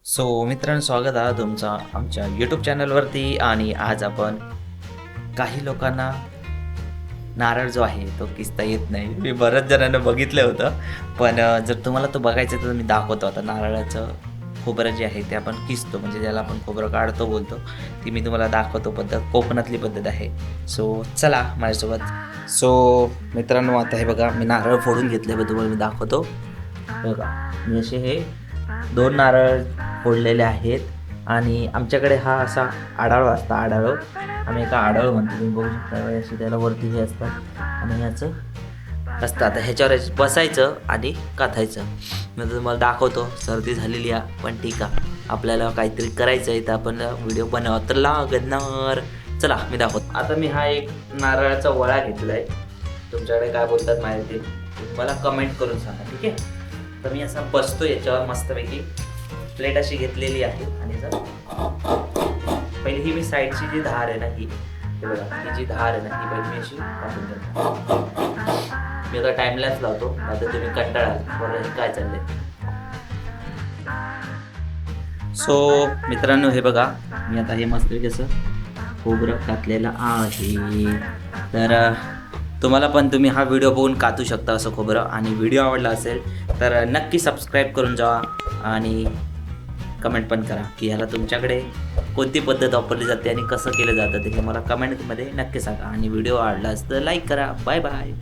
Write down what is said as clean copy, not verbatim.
So मित्रांनो, स्वागत आहे तुमचं आमच्या यूट्यूब चॅनलवरती. आणि आज आपण काही लोकांना नारळ जो आहे तो किसता येत नाही. मी बऱ्याच जणांना बघितलं होतं, पण जर तुम्हाला तो बघायचा तर मी दाखवतो. आता नारळाचं खोबरं जे आहे ते आपण किसतो, म्हणजे ज्याला आपण खोबरं काढतो बोलतो, ती मी तुम्हाला दाखवतो. पद्धत कोकणातली पद्धत आहे. सो चला माझ्यासोबत. सो मित्रांनो, आता हे बघा, मी नारळ फोडून घेतले, तुम्हाला मी दाखवतो. बघा, मी असे हे 2 नारळ फोडलेले आहेत. आणि आमच्याकडे हा असा आढाळा असता, आढाळं आम्ही एका आढाळं म्हणतो. तुम्ही बघू शकता, असे त्याला वरती हे असतात आणि ह्याचं असतं. आता ह्याच्यावर बसायचं आणि काथायचं. मी तुम्हाला दाखवतो. सर्दी झालेली आहे, पण ठीक आहे, आपल्याला काहीतरी करायचं आहे तर आपण व्हिडिओ बनवा तर लागणार. चला मी दाखवतो. आता मी हा एक नारळाचा वळा घेतला आहे. तुमच्याकडे काय बोलतात माहिती मला कमेंट करून सांगा, ठीक आहे. तर मी असा बसतो याच्यावर मस्तपैकी. प्लेट अशी घेतलेली आहे आणि पहिली ही मी साईडची जी धार आहे ना, ही बघा, ही जी धार आहे ना, ही पहिली मी अशी काढून घेतो. मी आता टाइमलॅप्स लावतो, आता तुम्ही कंटाळाल बरं हे काय चाललंय. सो मित्रांनो, हे बघा, मी आता हे मस्तपैकी असं खोबरं कातलेलं आहे. तर तुम्हाला पण तुम्ही हा व्हिडिओ बघून कातू शकता असं खोबरं. आणि व्हिडिओ आवडला असेल तर नक्की सबस्क्राईब करून जा आणि कमेंट पण करा की ह्याला तुमच्याकडे कोणती पद्धत वापरली जाते आणि कसं केलं जातं ते मला कमेंटमध्ये नक्की सांगा. आणि व्हिडिओ आवडला असेल तर लाईक करा. Bye bye.